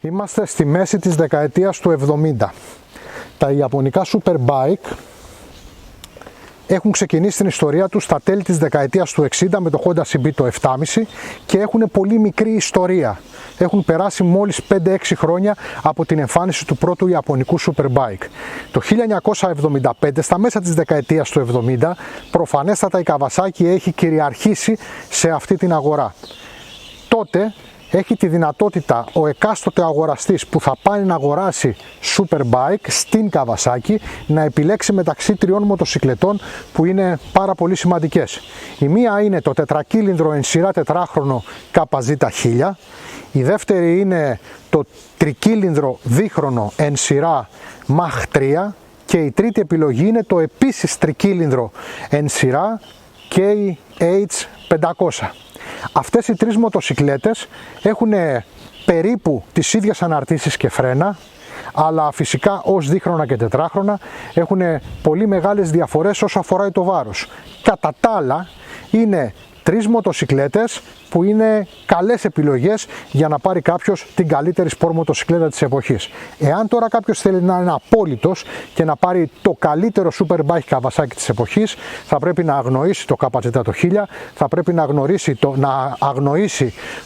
Είμαστε στη μέση της δεκαετίας του 70. Τα ιαπωνικά Superbike έχουν ξεκινήσει την ιστορία τους στα τέλη της δεκαετίας του 60 με το Honda CB το 7,5 και έχουν πολύ μικρή ιστορία. Έχουν περάσει μόλις 5-6 χρόνια από την εμφάνιση του πρώτου ιαπωνικού Superbike. Το 1975, στα μέσα της δεκαετίας του 70, προφανέστατα η Kawasaki έχει κυριαρχήσει σε αυτή την αγορά. Τότε έχει τη δυνατότητα ο εκάστοτε αγοραστής που θα πάει να αγοράσει Superbike στην Kawasaki να επιλέξει μεταξύ τριών μοτοσυκλετών που είναι πάρα πολύ σημαντικές. Η μία είναι το τετρακύλινδρο εν σειρά τετράχρονο KZ1000, η δεύτερη είναι το τρικύλινδρο δίχρονο εν σειρά Mach 3 και η τρίτη επιλογή είναι το επίσης τρικύλινδρο εν σειρά KH500. Αυτές οι τρεις μοτοσυκλέτες έχουν περίπου τις ίδιες αναρτήσεις και φρένα, αλλά φυσικά ως δίχρονα και τετράχρονα έχουν πολύ μεγάλες διαφορές όσο αφορά το βάρος. Κατά τα άλλα είναι τρεις μοτοσυκλέτες που είναι καλές επιλογές για να πάρει κάποιος την καλύτερη σπορ μοτοσυκλέτα της εποχής. Εάν τώρα κάποιος θέλει να είναι απόλυτος και να πάρει το καλύτερο Superbike Kawasaki της εποχής, θα πρέπει να αγνοήσει το KZ1000, θα πρέπει να αγνοήσει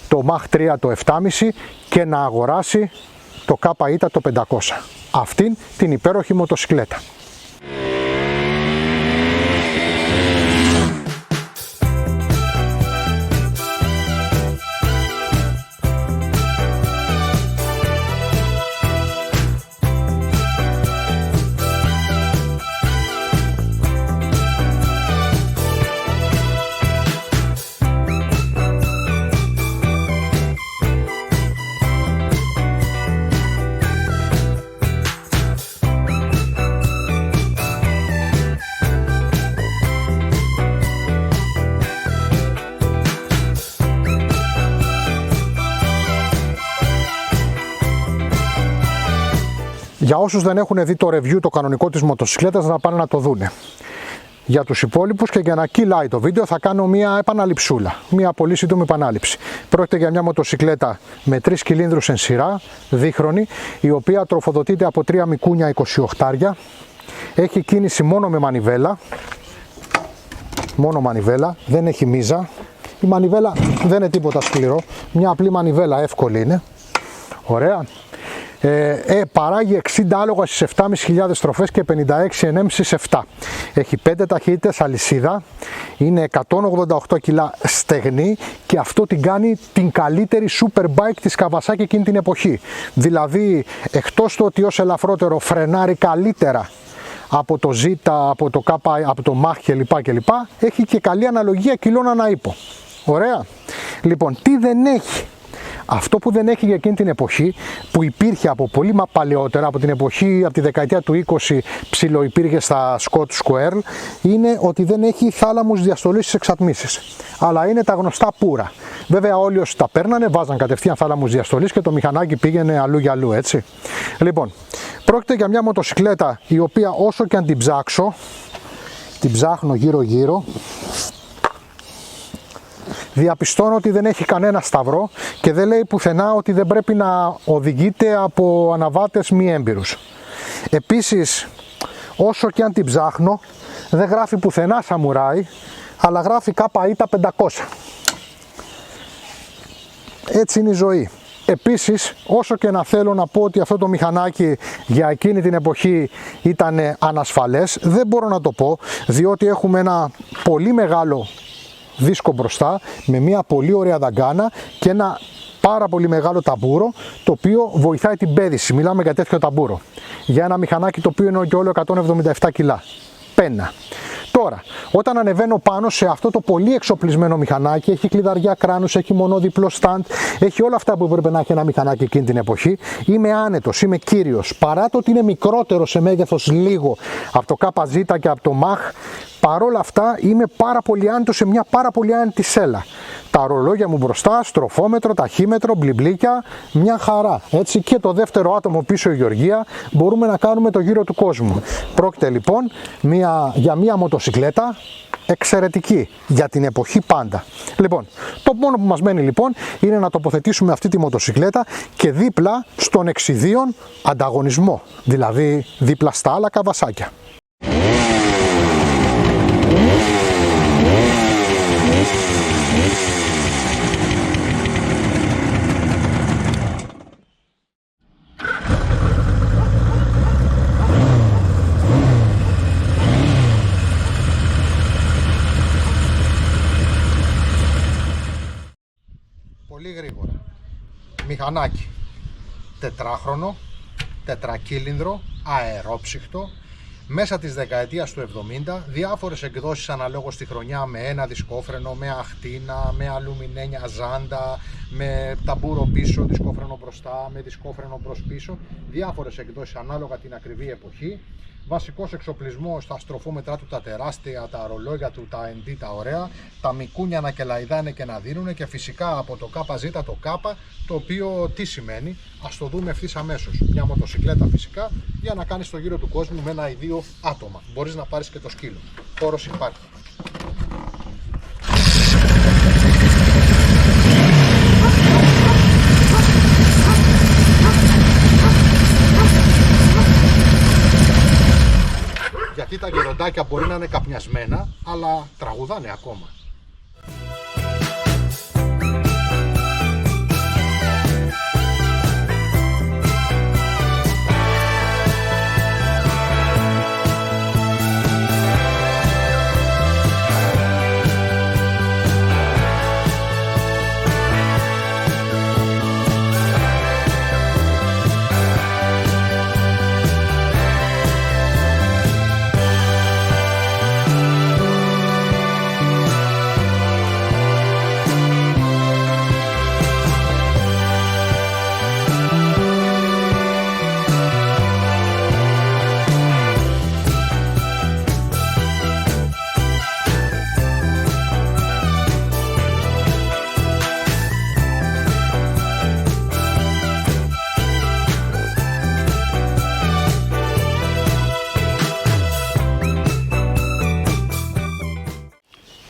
το Mach 3 το 7,5 και να αγοράσει το KZ το 500. Αυτήν την υπέροχη μοτοσυκλέτα. Για όσους δεν έχουν δει το review το κανονικό της μοτοσυκλέτας, να πάνε να το δούνε. Για τους υπόλοιπους και για να κυλάει το βίντεο θα κάνω μια επαναληψούλα, μια πολύ σύντομη επανάληψη. Πρόκειται για μια μοτοσυκλέτα με 3 κυλίνδρους εν σειρά, δίχρονη, η οποία τροφοδοτείται από 3 μικούνια 28. Έχει κίνηση μόνο με μανιβέλα, δεν έχει μίζα. Η μανιβέλα δεν είναι τίποτα σκληρό, μια απλή μανιβέλα, εύκολη είναι. Ωραία. Παράγει 60 άλογα στις 7.500 στροφές και 56 Nm στις 7. Έχει 5 ταχύτητες αλυσίδα, είναι 188 κιλά στεγνή και αυτό την κάνει την καλύτερη Superbike της Kawasaki εκείνη την εποχή. Δηλαδή, εκτός του ότι ως ελαφρότερο φρενάρει καλύτερα από το Z, από το K, από το Mach κλπ. Έχει και καλή αναλογία κιλών ανά ύπο. Ωραία. Λοιπόν, τι δεν έχει? Αυτό που δεν έχει για εκείνη την εποχή, που υπήρχε από πολύ παλαιότερα, από την εποχή, από τη δεκαετία του 20 ψιλοϋπήρχε στα Scott Square, είναι ότι δεν έχει θάλαμους διαστολής στις εξατμίσεις. Αλλά είναι τα γνωστά πουρα. Βέβαια όλοι όσοι τα παίρνανε βάζαν κατευθείαν θάλαμους διαστολής και το μηχανάκι πήγαινε αλλού για αλλού, έτσι. Λοιπόν, πρόκειται για μια μοτοσυκλέτα η οποία όσο και αν την ψάξω, την ψάχνω γύρω γύρω, διαπιστώνω ότι δεν έχει κανένα σταυρό και δεν λέει πουθενά ότι δεν πρέπει να οδηγείται από αναβάτες μη έμπειρους. Επίσης, όσο και αν την ψάχνω, δεν γράφει πουθενά Samurai, αλλά γράφει KZ 500. Έτσι είναι η ζωή. Επίσης, όσο και να θέλω να πω ότι αυτό το μηχανάκι για εκείνη την εποχή ήταν ανασφαλές, δεν μπορώ να το πω, διότι έχουμε ένα πολύ μεγάλο δίσκο μπροστά με μια πολύ ωραία δαγκάνα και ένα πάρα πολύ μεγάλο ταμπούρο το οποίο βοηθάει την πέδηση. Μιλάμε για τέτοιο ταμπούρο, για ένα μηχανάκι το οποίο είναι και όλο 177 κιλά πένα. Τώρα, όταν ανεβαίνω πάνω σε αυτό το πολύ εξοπλισμένο μηχανάκι, έχει κλειδαριά κράνους, έχει μονόδιπλο stand, έχει όλα αυτά που έπρεπε να έχει ένα μηχανάκι εκείνη την εποχή, είμαι άνετος, είμαι κύριος. Παρά το ότι είναι μικρότερο σε μέγεθος λίγο από το KZ και από το Mach, παρόλα αυτά είμαι πάρα πολύ άνετος σε μια πάρα πολύ άνετη σέλα. Τα ρολόγια μου μπροστά, στροφόμετρο, ταχύμετρο, μπλιμπλίκια, μια χαρά. Έτσι, και το δεύτερο άτομο πίσω η Γεωργία, μπορούμε να κάνουμε το γύρο του κόσμου. Πρόκειται λοιπόν για μια μοτοσυκλέτα εξαιρετική για την εποχή πάντα. Λοιπόν, το μόνο που μας μένει λοιπόν είναι να τοποθετήσουμε αυτή τη μοτοσικλέτα και δίπλα στον εξιδίον ανταγωνισμό, δηλαδή δίπλα στα άλλα καβασάκια. Πολύ γρήγορα. Μηχανάκι τετράχρονο, τετρακύλινδρο, αερόψυχτο, μέσα της δεκαετίας του 70, διάφορες εκδόσεις αναλόγως τη χρονιά, με ένα δισκόφρενο, με αχτίνα, με αλουμινένια ζάντα, με ταμπούρο πίσω, δισκόφρενο μπροστά, με δισκόφρενο μπρος πίσω, διάφορες εκδόσεις ανάλογα την ακριβή εποχή. Βασικός εξοπλισμός, τα στροφόμετρά του τα τεράστια, τα ρολόγια του, τα ND τα ωραία, τα μικούνια να κελαϊδάνε και να δίνουν, και φυσικά από το ΚΖ το K, το οποίο τι σημαίνει, ας το δούμε ευθύς αμέσως. Μια μοτοσικλέτα φυσικά για να κάνεις το γύρο του κόσμου με ένα ή δύο άτομα. Μπορείς να πάρεις και το σκύλο. Χώρος υπάρχει. Γιατί τα γεροντάκια μπορεί να είναι καπνιασμένα, αλλά τραγουδάνε ακόμα.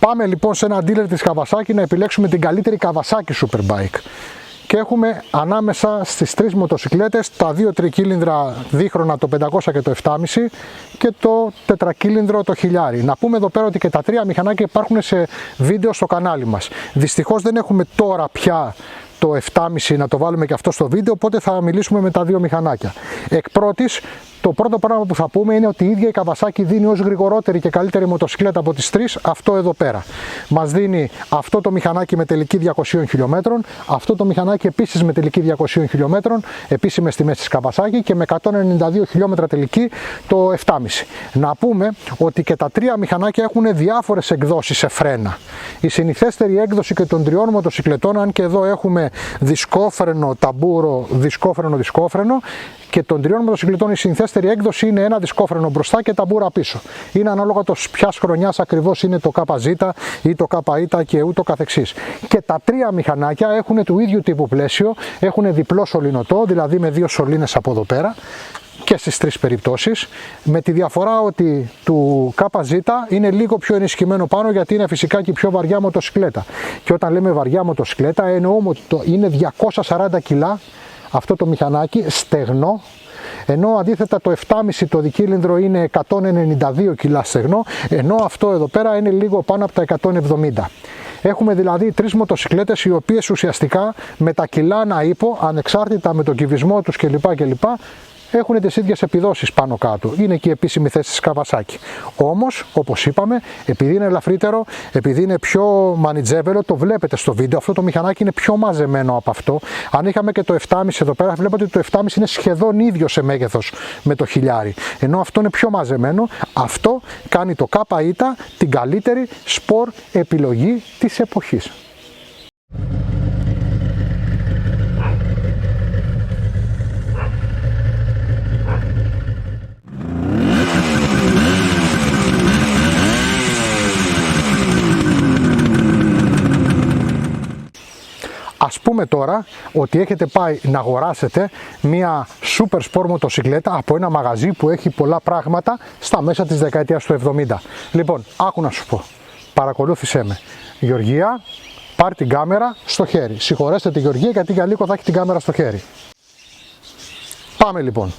Πάμε λοιπόν σε ένα dealer της Kawasaki να επιλέξουμε την καλύτερη Kawasaki Superbike. Και έχουμε ανάμεσα στις τρεις μοτοσικλέτες τα δύο τρικύλινδρα δίχρονα, το 500 και το 7,5, και το τετρακύλινδρο το 1000. Να πούμε εδώ πέρα ότι και τα τρία μηχανάκια υπάρχουν σε βίντεο στο κανάλι μας. Δυστυχώς δεν έχουμε τώρα πια το 7,5 να το βάλουμε και αυτό στο βίντεο, οπότε θα μιλήσουμε με τα δύο μηχανάκια. Εκ πρώτης, το πρώτο πράγμα που θα πούμε είναι ότι η ίδια η Kawasaki δίνει ως γρηγορότερη και καλύτερη μοτοσικλέτα από τις τρεις αυτό εδώ πέρα. Μας δίνει αυτό το μηχανάκι με τελική 200 χιλιόμετρων, αυτό το μηχανάκι επίσης με τελική 200 χιλιόμετρων, επίσημες τιμές της Kawasaki, και με 192 χιλιόμετρα τελική το 7,5. Να πούμε ότι και τα τρία μηχανάκια έχουν διάφορες εκδόσεις σε φρένα. Η συνηθέστερη έκδοση και των τριών μοτοσικλετών, αν και εδώ έχουμε δισκόφρενο, ταμπούρο, δισκόφρενο, και των τριών μοτοσικλετών η συνηθέστερη έκδοση είναι ένα δισκόφρενο μπροστά και ταμπούρα πίσω. Είναι ανάλογα το ποιας χρονιάς ακριβώς είναι το ΚΖ ή το ΚΙ και ούτω καθεξής. Και τα τρία μηχανάκια έχουν του ίδιου τύπου πλαίσιο, έχουν διπλό σωληνωτό, δηλαδή με δύο σωλήνες από εδώ πέρα, και στις τρεις περιπτώσεις, με τη διαφορά ότι του ΚΖ είναι λίγο πιο ενισχυμένο πάνω, γιατί είναι φυσικά και πιο βαριά μοτοσικλέτα. Και όταν λέμε βαριά μοτοσικλέτα εννοούμε ότι είναι 240 κιλά αυτό το μηχανάκι στεγνό, ενώ αντίθετα το 7,5 το δικύλινδρο είναι 192 κιλά στεγνό, ενώ αυτό εδώ πέρα είναι λίγο πάνω από τα 170. Έχουμε δηλαδή τρεις μοτοσικλέτες οι οποίες ουσιαστικά με τα κιλά να ύπο, ανεξάρτητα με τον κυβισμό τους κλπ, έχουν τις ίδιες επιδόσεις πάνω κάτω. Είναι και η επίσημη θέση της Kawasaki. Όμως, όπως είπαμε, επειδή είναι ελαφρύτερο, επειδή είναι πιο μανιτζέβελο, το βλέπετε στο βίντεο, αυτό το μηχανάκι είναι πιο μαζεμένο από αυτό. Αν είχαμε και το 7,5 εδώ πέρα, βλέπετε ότι το 7,5 είναι σχεδόν ίδιο σε μέγεθος με το 1000. Ενώ αυτό είναι πιο μαζεμένο, αυτό κάνει το ΚΙ την καλύτερη σπορ επιλογή της εποχής. Ας πούμε τώρα ότι έχετε πάει να αγοράσετε μια super sport μοτοσικλέτα από ένα μαγαζί που έχει πολλά πράγματα στα μέσα της δεκαετίας του 70. Λοιπόν, άκου να σου πω. Παρακολούθησέ με. Γεωργία, πάρ' την κάμερα στο χέρι. Συγχωρέστε τη Γεωργία γιατί για λίγο θα έχει την κάμερα στο χέρι. Πάμε λοιπόν.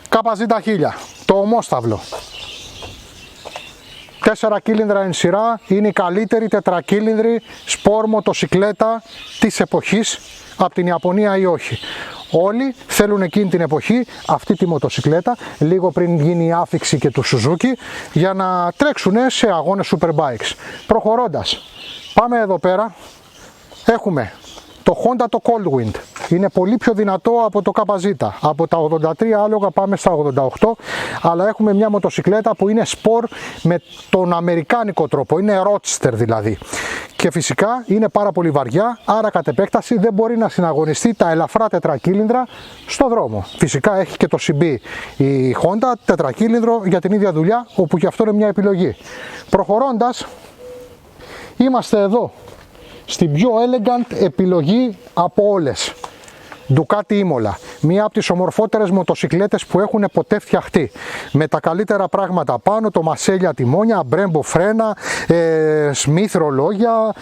ΚΖ1000, το ομόσταυλο. 4 κύλινδρα εν σειρά, είναι η καλύτερη τετρακύλινδρη σπορ μοτοσικλέτα της εποχής, από την Ιαπωνία ή όχι. Όλοι θέλουν εκείνη την εποχή αυτή τη μοτοσικλέτα, λίγο πριν γίνει η άφιξη και του Suzuki, για να τρέξουν σε αγώνες Superbikes. Προχωρώντας, πάμε εδώ πέρα, έχουμε το Honda το Coldwind. Είναι πολύ πιο δυνατό από το KZ. Από τα 83 άλογα πάμε στα 88, αλλά έχουμε μια μοτοσικλέτα που είναι σπορ με τον αμερικάνικο τρόπο, είναι roadster δηλαδή. Και φυσικά είναι πάρα πολύ βαριά, άρα κατ' επέκταση δεν μπορεί να συναγωνιστεί τα ελαφρά τετρακύλινδρα στο δρόμο. Φυσικά έχει και το CB η Honda τετρακύλινδρο για την ίδια δουλειά, όπου και αυτό είναι μια επιλογή. Προχωρώντας, είμαστε εδώ στην πιο elegant επιλογή από όλες. Ducati Imola, μία από τις ομορφότερες μοτοσικλέτες που έχουν ποτέ φτιαχτεί. Με τα καλύτερα πράγματα πάνω, το μασέλια τιμόνια, Brembo φρένα, Smith ρολόγια,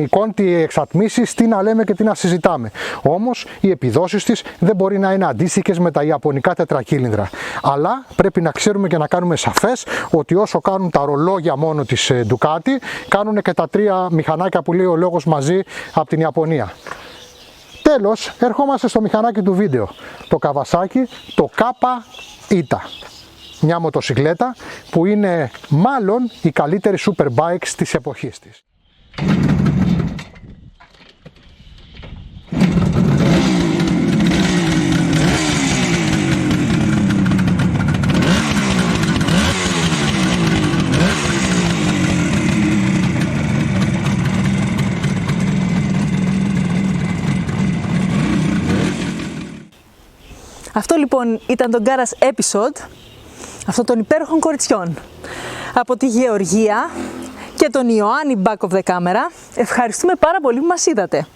Conti εξατμίσεις, τι να λέμε και τι να συζητάμε. Όμως οι επιδόσεις της δεν μπορεί να είναι αντίστοιχες με τα ιαπωνικά τετρακύλινδρα. Αλλά πρέπει να ξέρουμε και να κάνουμε σαφές ότι όσο κάνουν τα ρολόγια μόνο της Ducati, κάνουν και τα 3 μηχανάκια που λέει ο λόγος μαζί από την Ιαπωνία. Τέλος, ερχόμαστε στο μηχανάκι του βίντεο, το Kawasaki, το KZ. Μια μοτοσικλέτα που είναι μάλλον η καλύτερη Superbikes της εποχής της. Αυτό λοιπόν ήταν το Garage Episode αυτών των υπέροχων κοριτσιών από τη Γεωργία και τον Ιωάννη back of the camera. Ευχαριστούμε πάρα πολύ που μας είδατε.